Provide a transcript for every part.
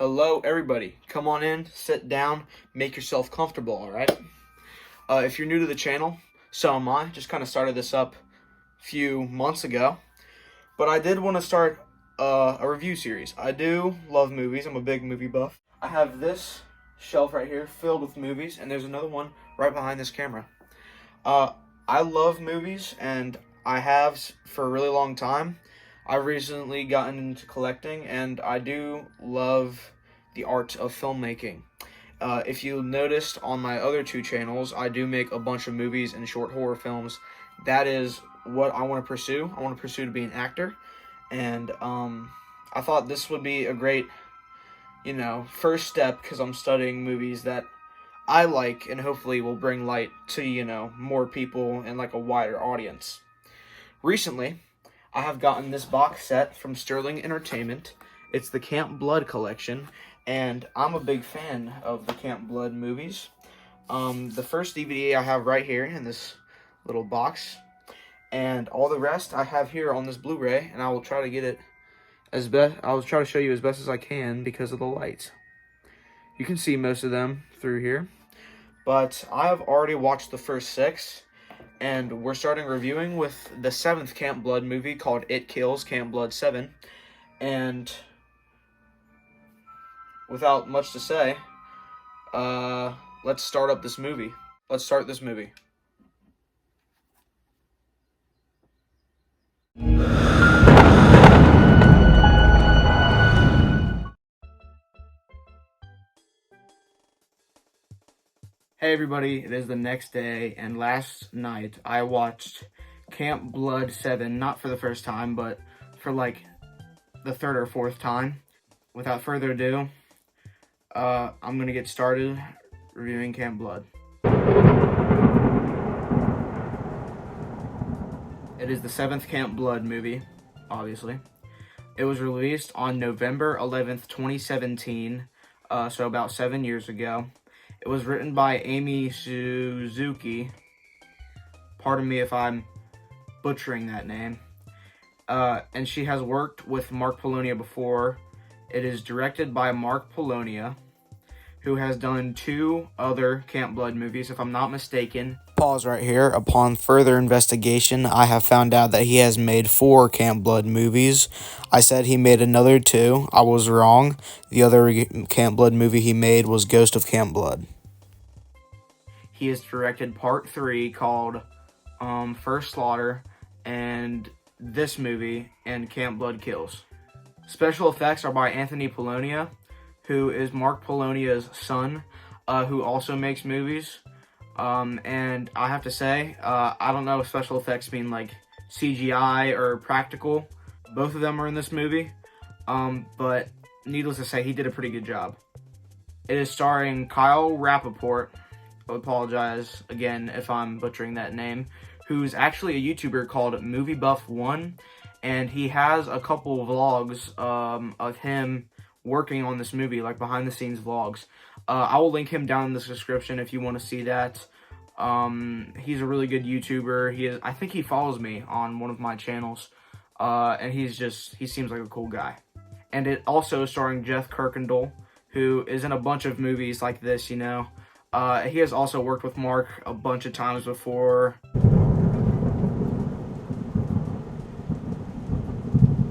Hello, everybody. Come on in, sit down, make yourself comfortable, all right? If you're new to the channel, so am I. Just kind of started this up a few months ago. But I did want to start a review series. I do love movies. I'm a big movie buff. I have this shelf right here filled with movies, and there's another one right behind this camera. I love movies, and I have for a really long time. I've recently gotten into collecting, and I do love the art of filmmaking. If you noticed on my other two channels, I do make a bunch of movies and short horror films. That is what I want to pursue. I want to pursue to be an actor, and I thought this would be a great, first step because I'm studying movies that I like and hopefully will bring light to, more people and like a wider audience. Recently, I have gotten this box set from Sterling Entertainment. It's the Camp Blood collection, and I'm a big fan of the Camp Blood movies. The first DVD I have right here in this little box, and all the rest I have here on this Blu-ray, and I will try to get it I'll try to show you as best as I can because of the lights. You can see most of them through here, but I have already watched the first 6. And we're starting reviewing with the 7th Camp Blood movie called It Kills, Camp Blood 7. And without much to say, let's start up this movie. Let's start this movie. Hey everybody, it is the next day, and last night I watched Camp Blood 7, not for the first time, but for like the 3rd or 4th time. Without further ado, I'm gonna get started reviewing Camp Blood. It is the 7th Camp Blood movie, obviously. It was released on November 11th, 2017, so about 7 years ago. It was written by Amy Suzuki. Pardon me if I'm butchering that name. And she has worked with Mark Polonia before. It is directed by Mark Polonia, who has done 2 other Camp Blood movies, if I'm not mistaken. Pause right here. Upon further investigation, I have found out that he has made 4 Camp Blood movies. I said he made another 2. I was wrong. The other Camp Blood movie he made was Ghost of Camp Blood. He has directed part 3 called First Slaughter, and this movie, and Camp Blood Kills. Special effects are by Anthony Polonia, who is Mark Polonia's son, who also makes movies. And I have to say, I don't know if special effects mean like CGI or practical. Both of them are in this movie, but needless to say, he did a pretty good job. It is starring Kyle Rappaport. I apologize again if I'm butchering that name, who's actually a YouTuber called MovieBuff1, and he has a couple of vlogs of him working on this movie, like behind the scenes vlogs. I will link him down in the description if you want to see that. He's a really good YouTuber. I think he follows me on one of my channels, and he seems like a cool guy. And it also is starring Jeff Kirkendall, who is in a bunch of movies like this, He has also worked with Mark a bunch of times before.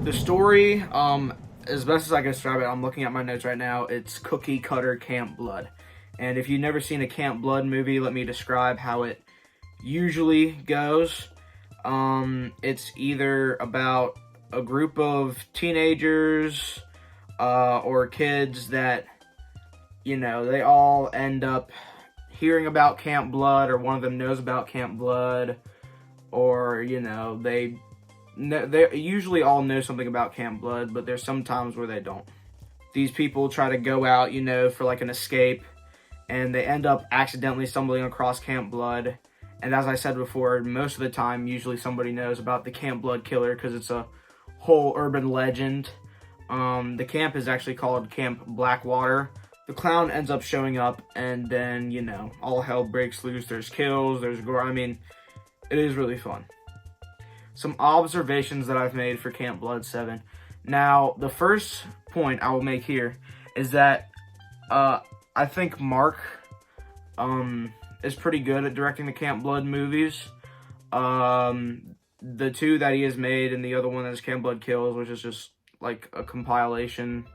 The story, as best as I can describe it, I'm looking at my notes right now, it's cookie cutter Camp Blood. And if you've never seen a Camp Blood movie, let me describe how it usually goes. It's either about a group of teenagers or kids that, they all end up hearing about Camp Blood, or one of them knows about Camp Blood, or, they usually all know something about Camp Blood, but there's some times where they don't. These people try to go out, for like an escape, and they end up accidentally stumbling across Camp Blood. And as I said before, most of the time, usually somebody knows about the Camp Blood killer because it's a whole urban legend. The camp is actually called Camp Blackwater. The clown ends up showing up, and then, all hell breaks loose. There's kills, there's gore. It is really fun. Some observations that I've made for Camp Blood 7. Now, the first point I will make here is that I think Mark is pretty good at directing the Camp Blood movies. The two that he has made, and the other one is Camp Blood Kills, which is just like a compilation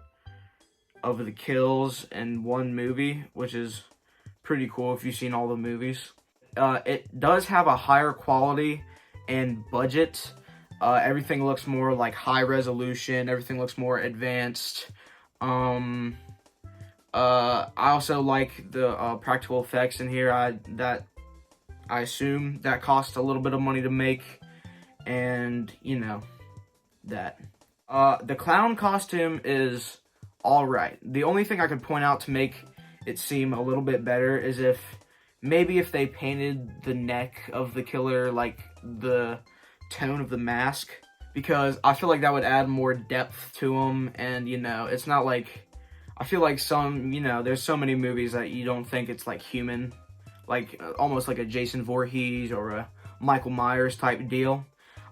of the kills in one movie, which is pretty cool if you've seen all the movies. It does have a higher quality and budget. Everything looks more like high resolution. Everything looks more advanced. I also like the practical effects in here. I assume that cost a little bit of money to make, and you know that. The clown costume is all right. The only thing I could point out to make it seem a little bit better is if they painted the neck of the killer like the tone of the mask, because I feel like that would add more depth to him. And you know, it's not like, I feel like there's so many movies that you don't think it's like human, like almost like a Jason Voorhees or a Michael Myers type deal.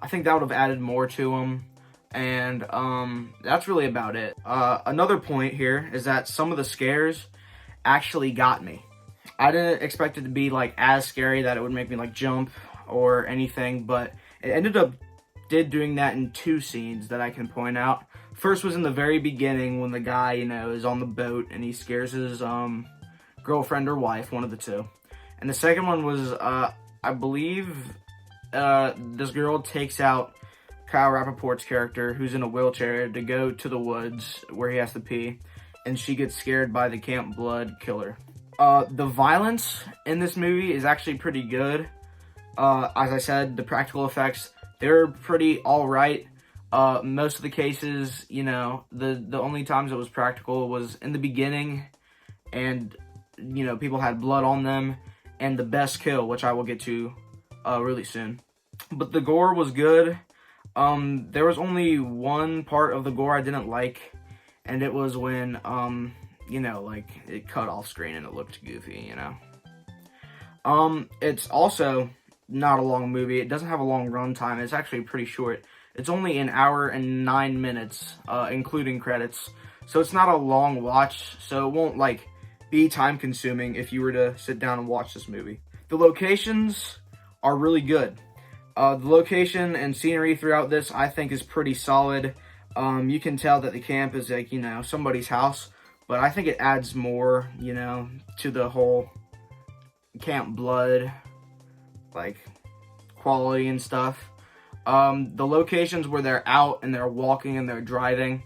I think that would have added more to him. And that's really about it. Another point here is that some of the scares actually got me. I didn't expect it to be like as scary that it would make me like jump or anything, but it did doing that in two scenes that I can point out. First was in the very beginning when the guy, is on the boat and he scares his girlfriend or wife, one of the two. And the second one was, I believe, this girl takes out Kyle Rappaport's character, who's in a wheelchair, to go to the woods where he has to pee, and she gets scared by the Camp Blood killer. The violence in this movie is actually pretty good. As I said, the practical effects, they're pretty alright. Most of the cases, the only times it was practical was in the beginning, and, people had blood on them, and the best kill, which I will get to really soon. But the gore was good. There was only one part of the gore I didn't like, and it was when, it cut off screen and it looked goofy, It's also not a long movie. It doesn't have a long runtime. It's actually pretty short. It's only an hour and 9 minutes, including credits. So it's not a long watch, so it won't, be time-consuming if you were to sit down and watch this movie. The locations are really good. The location and scenery throughout this, I think, is pretty solid. You can tell that the camp is, somebody's house, but I think it adds more, to the whole Camp Blood, quality and stuff. The locations where they're out and they're walking and they're driving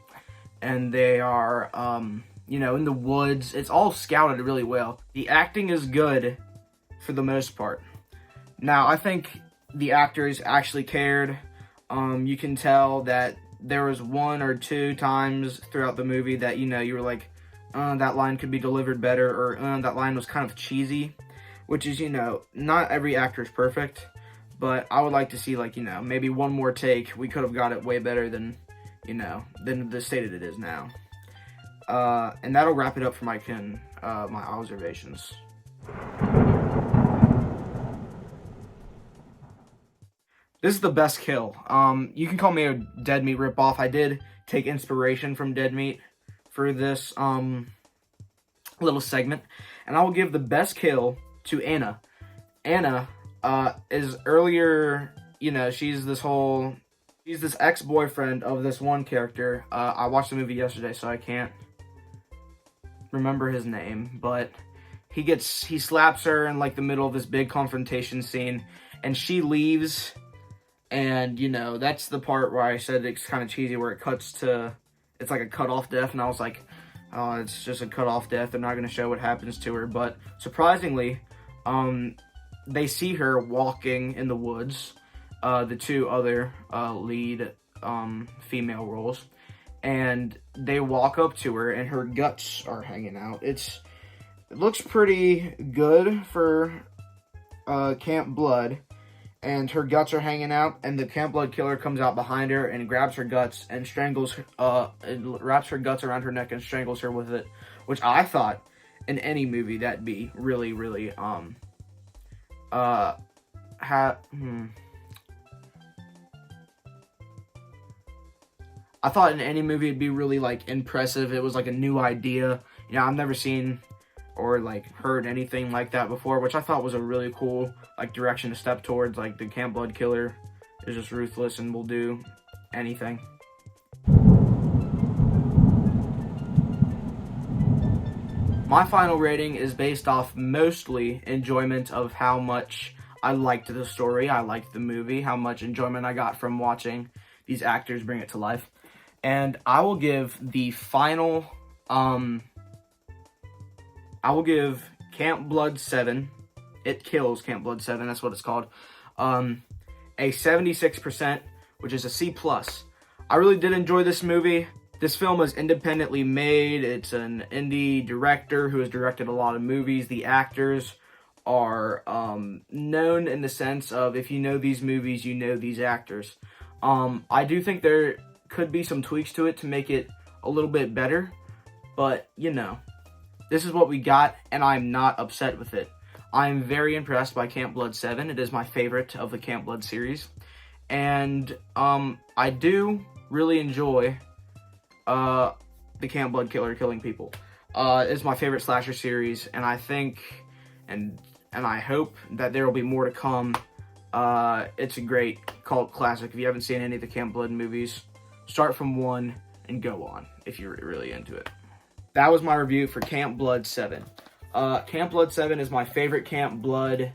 and they are, in the woods, it's all scouted really well. The acting is good for the most part. Now, I think the actors actually cared. You can tell that there was one or two times throughout the movie that, you were like, that line could be delivered better, or that line was kind of cheesy, which is, not every actor is perfect, but I would like to see, maybe one more take. We could have got it way better than the state it is now. And that'll wrap it up for my observations. This is the best kill. You can call me a Dead Meat ripoff. I did take inspiration from Dead Meat for this little segment, and I will give the best kill to Anna. Anna is earlier, she's this ex-boyfriend of this one character. I watched the movie yesterday, so I can't remember his name, but he slaps her in the middle of this big confrontation scene, and she leaves. And, that's the part where I said it's kind of cheesy, where it cuts to, it's like a cut-off death, and I was like, oh, it's just a cut-off death, they're not going to show what happens to her. But, surprisingly, they see her walking in the woods, the two other lead female roles, and they walk up to her, and her guts are hanging out. It looks pretty good for Camp Blood. And her guts are hanging out, and the Camp Blood killer comes out behind her and grabs her guts and strangles her, and wraps her guts around her neck and strangles her with it, which I thought in any movie that'd be really, really, I I thought in any movie it'd be really like impressive. It was like a new idea. You know, I've never seen or like heard anything like that before, which I thought was a really cool like direction to step towards. Like the Camp Blood Killer is just ruthless and will do anything. My final rating is based off mostly enjoyment of how much I liked the story, I liked the movie, how much enjoyment I got from watching these actors bring it to life. And I will give the final, I will give Camp Blood 7, It Kills Camp Blood 7, that's what it's called, a 76%, which is a C+. I really did enjoy this movie. This film is independently made. It's an indie director who has directed a lot of movies. The actors are known in the sense of, if you know these movies, you know these actors. I do think there could be some tweaks to it to make it a little bit better, but you know, this is what we got, and I'm not upset with it. I'm very impressed by Camp Blood 7. It is my favorite of the Camp Blood series, and I do really enjoy the Camp Blood Killer killing people. It's my favorite slasher series, and I think and I hope that there will be more to come. It's a great cult classic. If you haven't seen any of the Camp Blood movies, start from 1 and go on if you're really into it. That was my review for Camp Blood 7. Camp Blood 7 is my favorite Camp Blood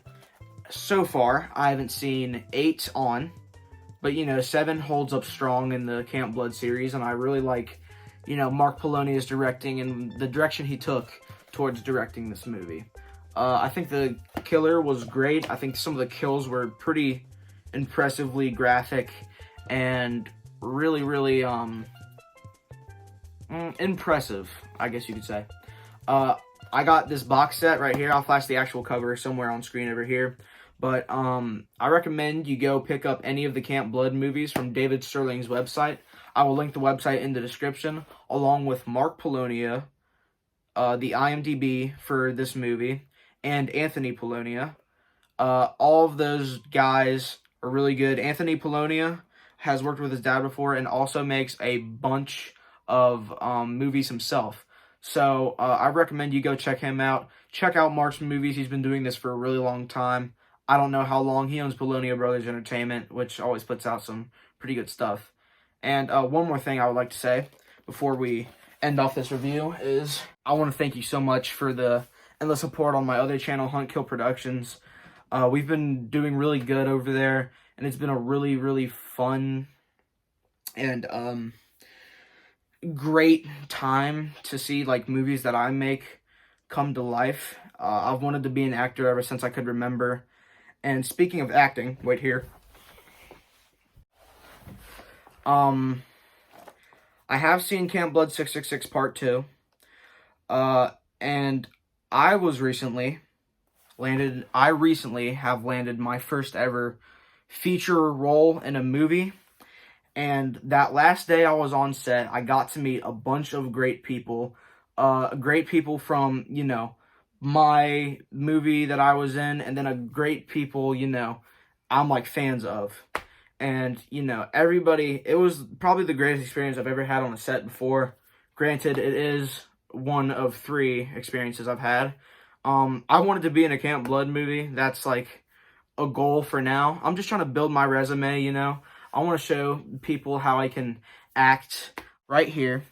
so far. I haven't seen 8 on, but you know, 7 holds up strong in the Camp Blood series, and I really like, you know, Mark Polonia's directing and the direction he took towards directing this movie. I think the killer was great. I think some of the kills were pretty impressively graphic and really, really impressive, I guess you could say. I got this box set right here. I'll flash the actual cover somewhere on screen over here. But I recommend you go pick up any of the Camp Blood movies from David Sterling's website. I will link the website in the description, along with Mark Polonia, the IMDb for this movie, and Anthony Polonia. All of those guys are really good. Anthony Polonia has worked with his dad before and also makes a bunch of movies himself. So I recommend you go check him out. Check out Mark's movies. He's been doing this for a really long time. I don't know how long. He owns Polonia Brothers Entertainment, which always puts out some pretty good stuff. And one more thing I would like to say before we end off this review is I want to thank you so much for the endless support on my other channel, Hunt Kill Productions. We've been doing really good over there, and it's been a really, really fun and great time to see like movies that I make come to life. I've wanted to be an actor ever since I could remember. And speaking of acting, wait here. I have seen Camp Blood 666 Part 2. And I recently have landed my first ever feature role in a movie. And that last day I was on set, I got to meet a bunch of great people from, you know, my movie that I was in, and then a great people, you know, I'm like fans of. And, you know, everybody, it was probably the greatest experience I've ever had on a set before. Granted, it is one of 3 experiences I've had. I wanted to be in a Camp Blood movie. That's like a goal for now. I'm just trying to build my resume, you know. I want to show people how I can act right here.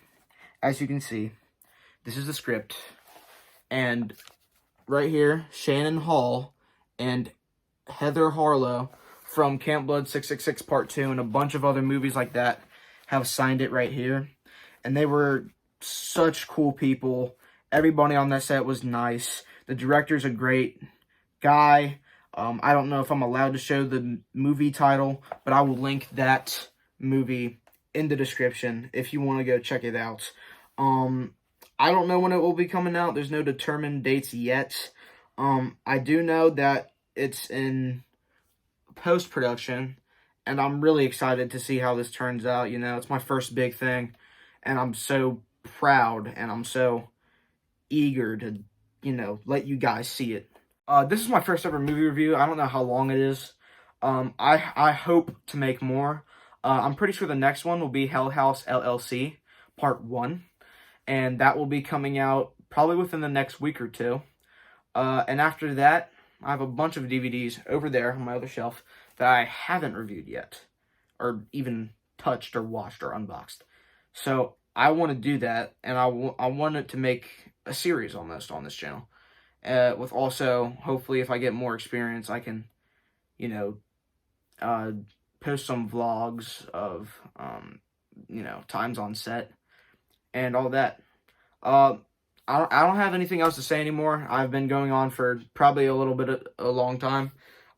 As you can see, this is the script. And right here, Shannon Hall and Heather Harlow from Camp Blood 666 Part 2 and a bunch of other movies like that have signed it right here. And they were such cool people. Everybody on that set was nice. The director's a great guy. I don't know if I'm allowed to show the movie title, but I will link that movie in the description if you want to go check it out. I don't know when it will be coming out. There's no determined dates yet. I do know that it's in post-production, and I'm really excited to see how this turns out. You know, it's my first big thing, and I'm so proud, and I'm so eager to, you know, let you guys see it. This is my first ever movie review. I don't know how long it is. I hope to make more. I'm pretty sure the next one will be Hell House LLC Part 1, and that will be coming out probably within the next week or two. And after that, I have a bunch of DVDs over there on my other shelf that I haven't reviewed yet, or even touched or watched or unboxed. So I want to do that, and I want it to make a series almost on this channel. With also, hopefully, if I get more experience, I can, you know, post some vlogs of, times on set and all that. I don't have anything else to say anymore. I've been going on for probably a long time.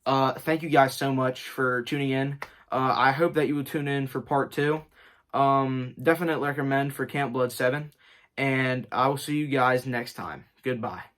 Thank you guys so much for tuning in. I hope that you will tune in for part 2. Definitely recommend for Camp Blood 7. And I will see you guys next time. Goodbye.